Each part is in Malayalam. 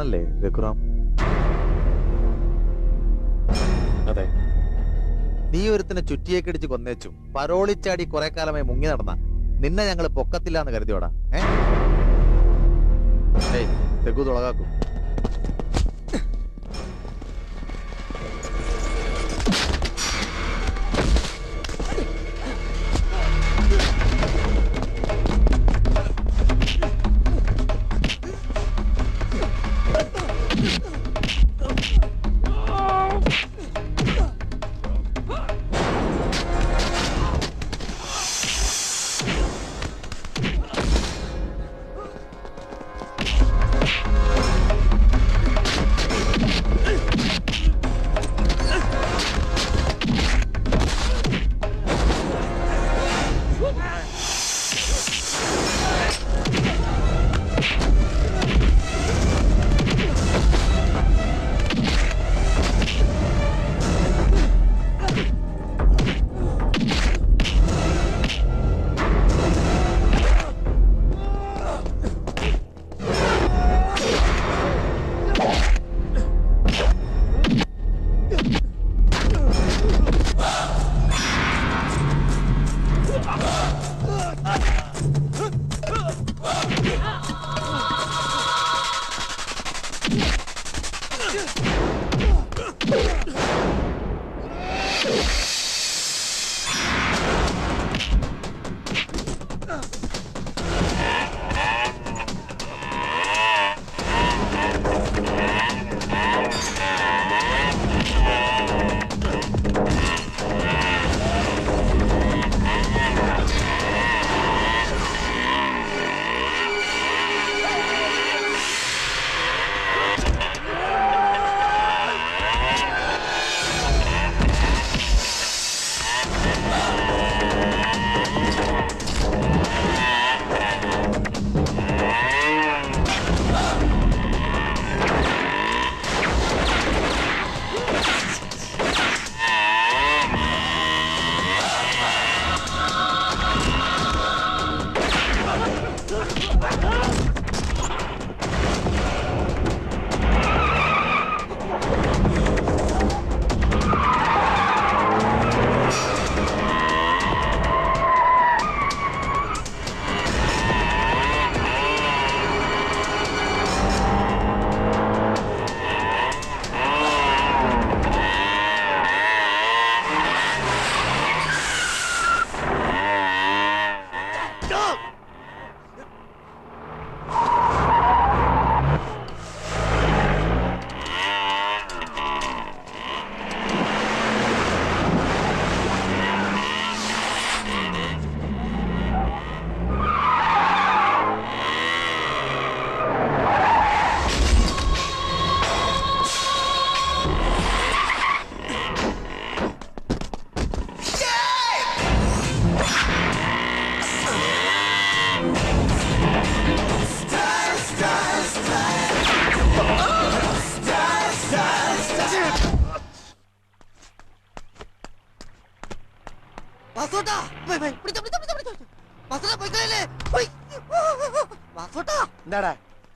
താനല്ലേ രഘുറാം? അതെ. നീ ഒരുത്തിനെ ചുറ്റിയേക്കടിച്ച് കൊന്നേച്ചും പരോളിച്ചാടി കുറെ കാലമായി മുങ്ങി നടന്ന നിന്നെ ഞങ്ങൾ പൊക്കത്തില്ലാന്ന് കരുതിയോടാ. രഘു തുളകാക്കും.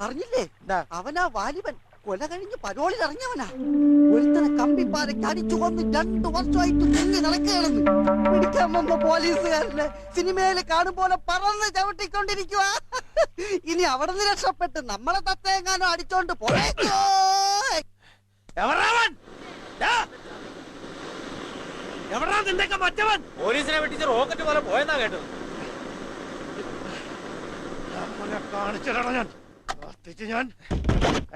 അറിഞ്ഞില്ലേ? അവനാ വാലിബൻ കൊല കഴിഞ്ഞ് പരോളിൽ ഇറങ്ങിയവനാ. ഒരുത്തനെ കമ്പിപ്പാരയ്ക്ക് അടിച്ചു കൊന്ന് 2 വർഷമായിട്ട് മുങ്ങി നടക്കുകയാണെന്ന്. പിടിക്കാൻ വന്ന പോലീസുകാരനെ സിനിമയില് കാണും പോലെ പറന്ന് ചവിട്ടിക്കൊണ്ടിരിക്കുക. ഇനി അവിടെ നിന്ന് രക്ഷപ്പെട്ട് നമ്മളെ തത്തേങ്ങാനോ അടിച്ചോണ്ട് പോയേക്കോ. പോലീസിനെ വെട്ടിച്ച് റോക്കറ്റ് പോലെ പോയെന്നാ കേട്ടത്. കാണിച്ചിടണം ഞാൻ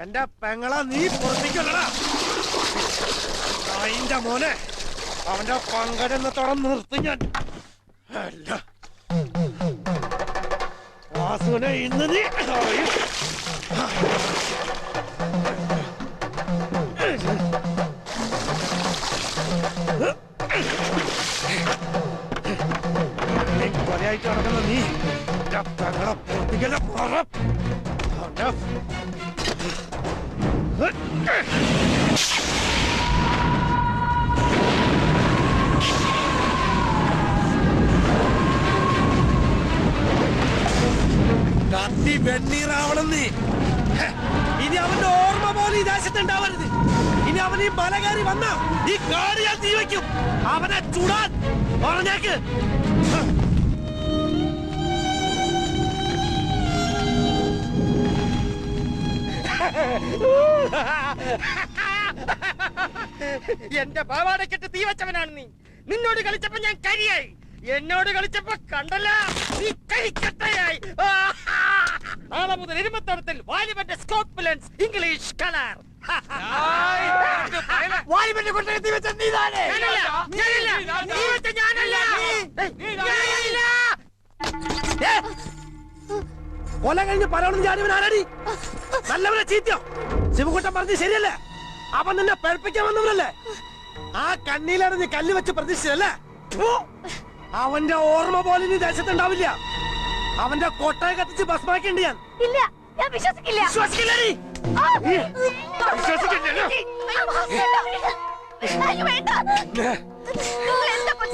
എന്റെ പെങ്ങളെ നീ പൊറപ്പിക്കല്ലടാ. അതിന്റെ മോനെ അവന്റെ പങ്കെടുന്നത്തോടെ നിർത്തി ഞാൻ. അല്ല വാസുവിനെ ഇന്ന് നീ കൊലയായിട്ട് നടക്കുന്ന നീ പെങ്ങളെ പൊറപ്പിക്കല്ല. കത്തി വെണ്ണീറാവണം നീ. ഇനി അവന്റെ ഓർമ്മ ദേശത്ത് ഉണ്ടാവരുത്. ഇനി അവൻ ഈ മല കയറി വന്ന ഈ കാട് ഞാൻ തീ വയ്ക്കും. അവനെ ചൂടാൻ പറഞ്ഞേക്ക്. എന്റെ പാവാടക്കെട്ട് തീ വെച്ചവനാണ് നീ. നിന്നോട് കളിച്ചപ്പോ ഞാൻ കരിയായി, എന്നോട് കളിച്ചപ്പോ കണ്ടല്ല നീ കരിക്കട്ടയായി. നാളെ മുതൽ ഇരുപത്തൊടത്തിൽ വാലിബന്റെ സ്കോപ്പ് ലെൻസ് ഇംഗ്ലീഷ് കളർ. വാലിബന്റെ കൊട്ടയെ തീ വെച്ച നീതാണ്. കൊല കഴിഞ്ഞ് പരവണം ഞാനിവൻ ആരാടി? നല്ലവനെ ചീത്തയോ? ശിവകുട്ടൻ പറഞ്ഞ് ശരിയല്ലേ? അവൻ നിന്നെ പേടിപ്പിക്കാൻ വന്നവരല്ലേ? ആ കണ്ണിയിലാണ് നീ കല്ല് വെച്ച് പ്രതീക്ഷിച്ചല്ലേ? അവന്റെ ഓർമ്മ പോലെ നീ ദേശത്തുണ്ടാവില്ല. അവന്റെ കൊട്ടായ കത്തിച്ച് ഭസ്മാക്കേണ്ടി ഞാൻ. ഇല്ല, ഞാൻ വിശ്വസിക്കില്ല. വിശ്വസിക്കില്ലേ?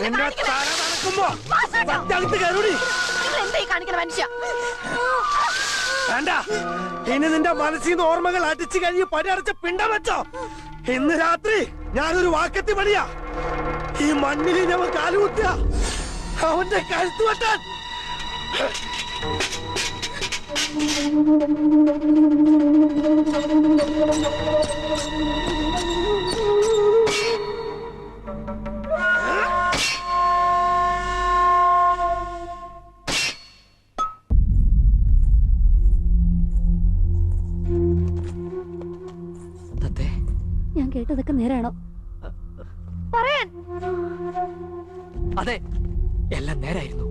നിന്റെ തല നടക്കുമ്പോ സത്യത്ത് കരുടി. വേണ്ട, ഇനി നിന്റെ മനസ്സിൽ നിന്ന് ഓർമ്മകൾ അടിച്ചു കഴിഞ്ഞ് പടിയടച്ച് പിണ്ടം വെച്ചോ. ഇന്ന് രാത്രി ഞാനൊരു വാക്കത്തി പണിയാ. ഈ മണ്ണിൽ ഞങ്ങൾ കാലുകുത്തുക, അവന്റെ കഴുത്ത് വെട്ടാൻ. ഞാൻ കേട്ടതൊക്കെ നേരാണോ? പറയാൻ. അതെ, എല്ലാം നേരായിരുന്നു.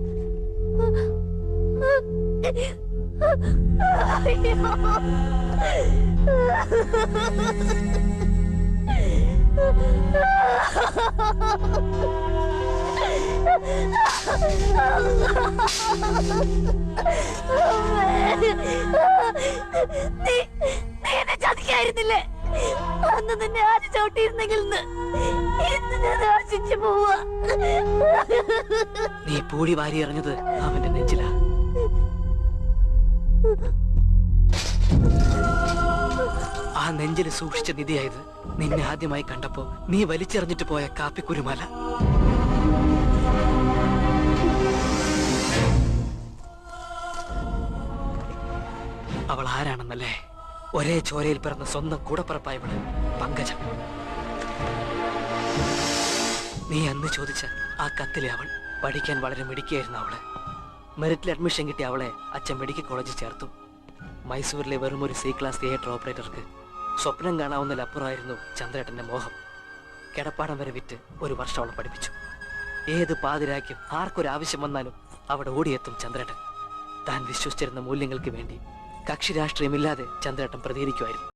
നീ എന്നെ ചതിക്കായിരുന്നില്ലേ? അന്ന് നിന്നെ ആര് ചവിട്ടിയിരുന്നെങ്കിൽ ഇന്ന് ഞാൻ ആശിച്ചു പോവാ. നീ പൂടി വാരി എറിഞ്ഞത് അവന്റെ നെഞ്ചിലാ. ആ നെഞ്ചിൽ സൂക്ഷിച്ച നിധിയായത് നിന്നെ ആദ്യമായി കണ്ടപ്പോ നീ വലിച്ചെറിഞ്ഞിട്ട് പോയ കാപ്പിക്കുരുമാല. അവൾ ആരാണെന്നല്ലേ? ഒരേ ചോരയിൽ പിറന്ന സ്വന്തം കൂടപ്പറപ്പായവള് പങ്കജം. നീ അന്ന് ചോദിച്ച ആ കത്തിലെ അവൾ. പഠിക്കാൻ വളരെ മിടുക്കിയായിരുന്നു അവള്. മെറിറ്റിൽ അഡ്മിഷൻ കിട്ടിയ അവളെ അച്ഛൻ മെഡിക്കൽ കോളേജിൽ ചേർത്തു. മൈസൂരിലെ വെറും ഒരു C ക്ലാസ് തിയേറ്റർ ഓപ്പറേറ്റർക്ക് സ്വപ്നം കാണാവുന്നതിലപ്പുറമായിരുന്നു ചന്ദ്രേട്ടന്റെ മോഹം. കിടപ്പാടം വരെ വിറ്റ് ഒരു വർഷം അവളെ പഠിപ്പിച്ചു. ഏത് പാതിരാക്കും ആർക്കൊരാവശ്യം വന്നാലും അവിടെ ഓടിയെത്തും ചന്ദ്രേട്ടൻ. താൻ വിശ്വസിച്ചിരുന്ന മൂല്യങ്ങൾക്ക് വേണ്ടി കക്ഷി രാഷ്ട്രീയമില്ലാതെ ചന്ദ്രേട്ടൻ പ്രതികരിക്കുമായിരുന്നു.